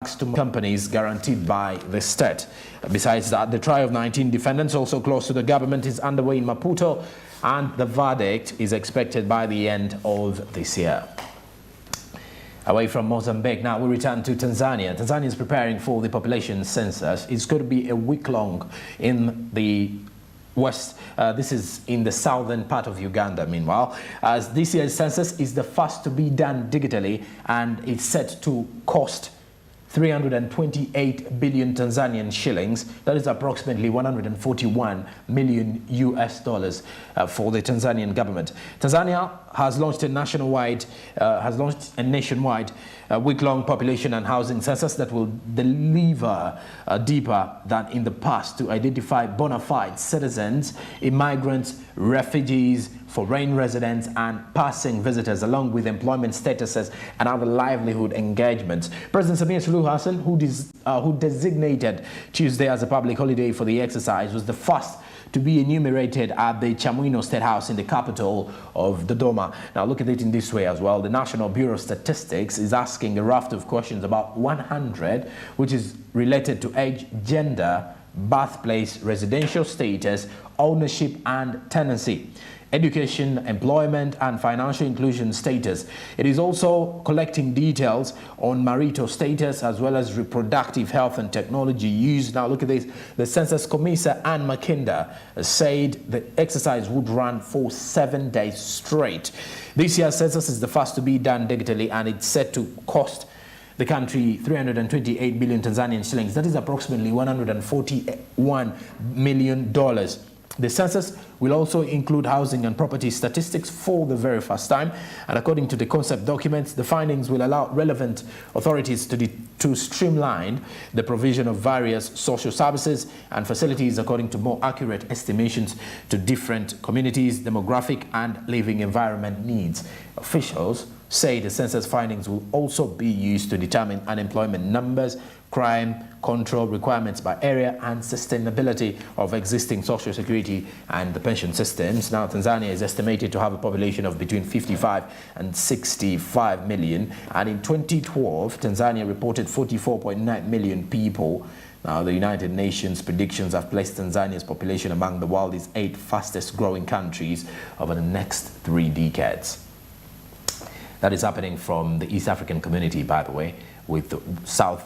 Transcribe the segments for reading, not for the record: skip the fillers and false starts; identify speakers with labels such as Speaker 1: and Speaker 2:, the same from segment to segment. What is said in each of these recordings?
Speaker 1: maximum companies guaranteed by the state. Besides that, the trial of 19 defendants also close to the government is underway in Maputo, and the verdict is expected by the end of this year. Away from Mozambique, now we return to Tanzania. Tanzania is preparing for the population census. It's going to be a week long in the west. This is in the southern part of Uganda, meanwhile, as this year's census is the first to be done digitally, and it's set to cost 328 billion Tanzanian shillings. That is approximately 141 million US dollars for the Tanzanian government. Tanzania has launched a nationwide week-long population and housing census that will deliver deeper than in the past to identify bona fide citizens, immigrants, refugees, foreign residents, and passing visitors, along with employment statuses and other livelihood engagements. President Samia Suluhu Hassan, who designated Tuesday as a public holiday for the exercise, was the first to be enumerated at the Chamwino State House in the capital of Dodoma. Now look at it in this way as well. The National Bureau of Statistics is asking a raft of questions, about 100, which is related to age, gender, birthplace, residential status, ownership and tenancy, education, employment and financial inclusion status. It is also collecting details on marital status as well as reproductive health and technology use. Now look at this. The Census Commissioner Ann Makinda said the exercise would run for 7 days straight. This year's census is the first to be done digitally, and it's set to cost the country 328 billion Tanzanian shillings. That is approximately $141 million. The census will also include housing and property statistics for the very first time, and according to the concept documents, the findings will allow relevant authorities to streamline the provision of various social services and facilities according to more accurate estimations to different communities, demographic and living environment needs. Officials say the census findings will also be used to determine unemployment numbers, crime control requirements by area, and sustainability of existing social security and the pension systems. Now, Tanzania is estimated to have a population of between 55 and 65 million, and in 2012, Tanzania reported 44.9 million people. Now, the United Nations predictions have placed Tanzania's population among the world's 8 fastest growing countries over the next 3 decades. That is happening from the East African community, by the way, with the South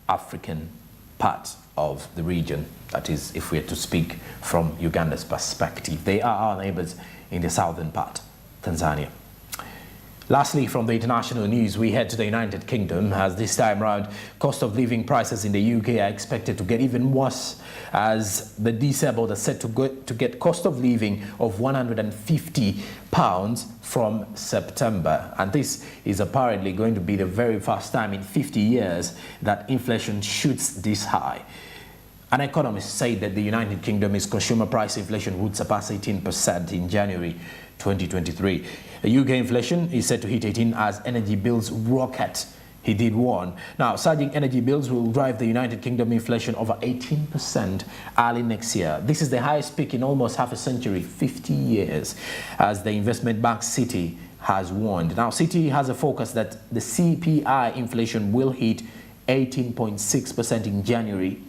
Speaker 1: African part of the region. That is, if we are to speak from Uganda's perspective. They are our neighbors in the southern part, Tanzania. Lastly, from the international news, we head to the United Kingdom, as this time round, cost of living prices in the UK are expected to get even worse, as the disabled are set to get cost of living of £150 from September. And this is apparently going to be the very first time in 50 years that inflation shoots this high. An economist said that the United Kingdom's consumer price inflation would surpass 18% in January 2023. The UK inflation is set to hit 18 as energy bills rocket. He did warn. Now, surging energy bills will drive the United Kingdom inflation over 18% early next year. This is the highest peak in almost half a century, 50 years, as the investment bank Citi has warned. Now, Citi has a forecast that the CPI inflation will hit 18.6% in January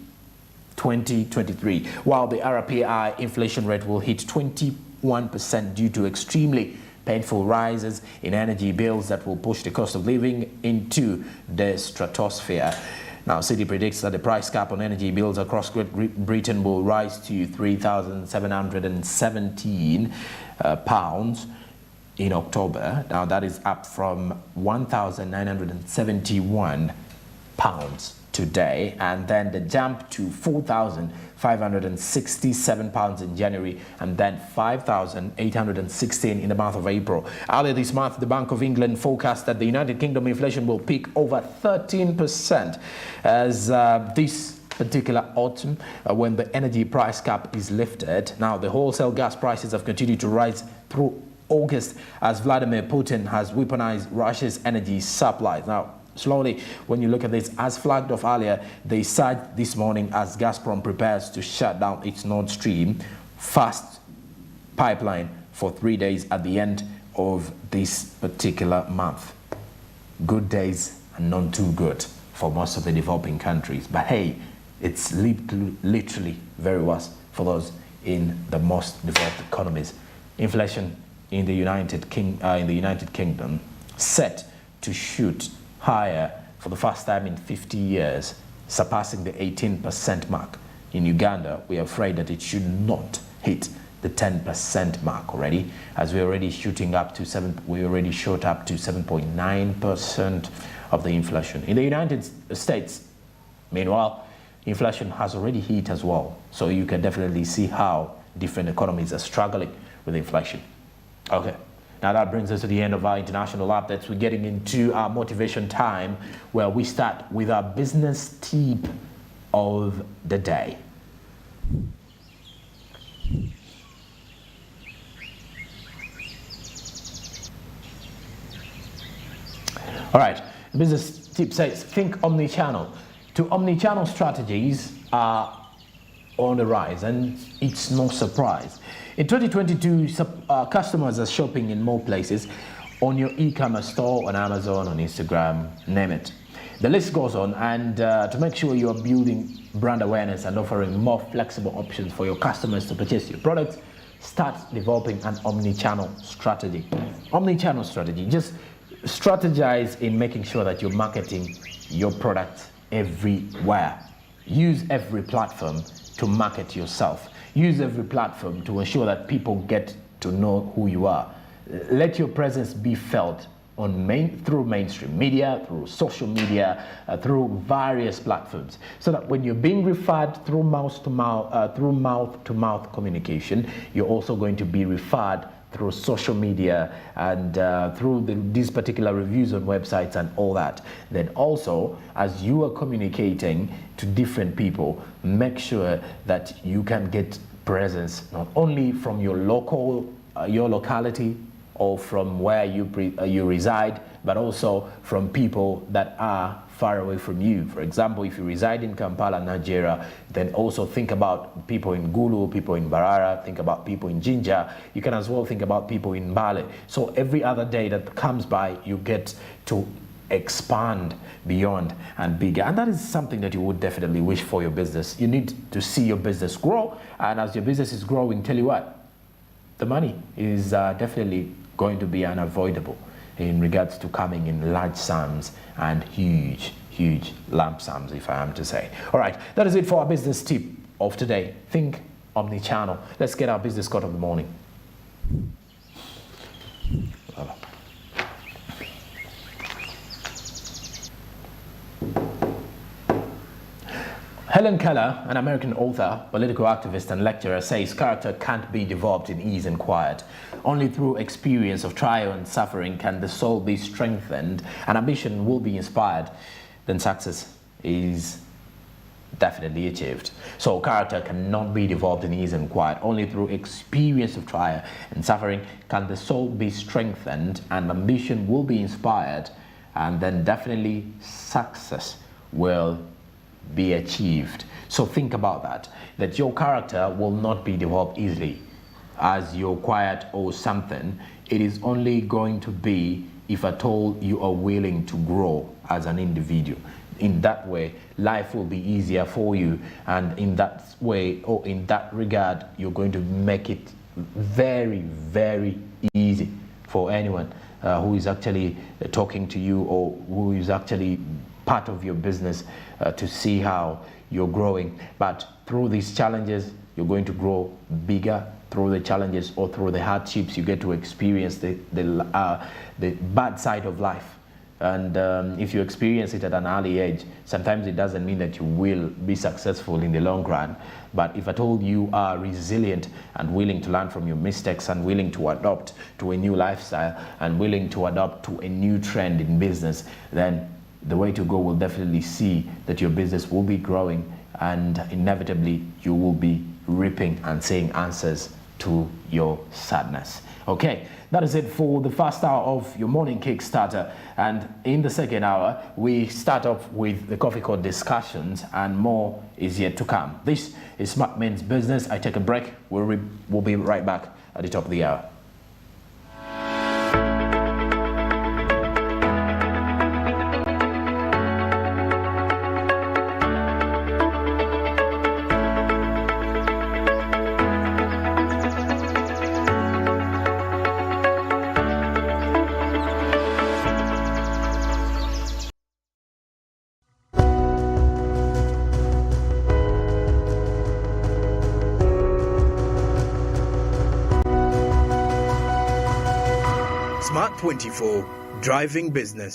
Speaker 1: 2023, while the RPI inflation rate will hit 21% due to extremely painful rises in energy bills that will push the cost of living into the stratosphere. Now, Citi predicts that the price cap on energy bills across Great Britain will rise to £3,717 in October. Now, that is up from £1,971 today, and then the jump to £4,567 in January, and then $5,816 in the month of April. Earlier this month, the Bank of England forecast that the United Kingdom inflation will peak over 13% as this particular autumn when the energy price cap is lifted. Now, the wholesale gas prices have continued to rise through August as Vladimir Putin has weaponized Russia's energy supplies. Now, slowly, when you look at this, as flagged off earlier, they surged this morning as Gazprom prepares to shut down its Nord Stream fast pipeline for 3 days at the end of this particular month. Good days and none too good for most of the developing countries. But hey, it's literally very worse for those in the most developed economies. Inflation in the United Kingdom set to shoot higher for the first time in 50 years, surpassing the 18% mark. In Uganda, we are afraid that it should not hit the 10% mark already, as we already shot up to 7.9% of the inflation. In the United States, meanwhile, inflation has already hit as well. So you can definitely see how different economies are struggling with inflation. Okay, now that brings us to the end of our international updates. We're getting into our motivation time, where we start with our business tip of the day. All right, the business tip says, think omni-channel. Omni-channel strategies are on the rise, and it's no surprise. In 2022, customers are shopping in more places, on your e-commerce store, on Amazon, on Instagram, name it. The list goes on, and to make sure you are building brand awareness and offering more flexible options for your customers to purchase your products, start developing an omni-channel strategy. Omni-channel strategy, just strategize in making sure that you're marketing your product everywhere. Use every platform to market yourself. Use every platform to ensure that people get to know who you are. Let your presence be felt through mainstream media, through social media, through various platforms, so that when you're being referred through mouth-to-mouth communication, you're also going to be referred through social media and through these particular reviews on websites and all that. Then also, as you are communicating to different people, make sure that you can get presence not only from your locality or from where you reside, but also from people that are far away from you. For example, if you reside in Kampala, Nigeria, then also think about people in Gulu, people in Barara, think about people in Jinja. You can as well think about people in Mbale. So every other day that comes by, you get to expand beyond and bigger. And that is something that you would definitely wish for your business. You need to see your business grow. And as your business is growing, tell you what, the money is definitely going to be unavoidable in regards to coming in large sums and huge lump sums, if I am to say. All right, that is it for our business tip of today. Think omni-channel. Let's get our business quote of the morning. Helen Keller, an American author, political activist and lecturer, says character can't be developed in ease and quiet. Only through experience of trial and suffering can the soul be strengthened and ambition will be inspired. Then success is definitely achieved. So character cannot be developed in ease and quiet. Only through experience of trial and suffering can the soul be strengthened and ambition will be inspired. And then definitely success will be achieved. So think about that your character will not be developed easily as you're quiet or something. It is only going to be if at all you are willing to grow as an individual. In that way, life will be easier for you, and in that way or in that regard, you're going to make it very easy for anyone who is actually talking to you or who is actually part of your business to see how you're growing. But through these challenges, you're going to grow bigger. Through the challenges or through the hardships, you get to experience the bad side of life. And if you experience it at an early age, sometimes it doesn't mean that you will be successful in the long run. But if at all you are resilient and willing to learn from your mistakes and willing to adopt to a new lifestyle and willing to adopt to a new trend in business, then the way to go will definitely see that your business will be growing, and inevitably you will be reaping and seeing answers to your sadness. Okay, that is it for the first hour of your morning Kickstarter. And in the second hour, we start off with the coffee code discussions, and more is yet to come. This is Smart Men's Business. I take a break. We'll be right back at the top of the hour. Smart 24, driving business.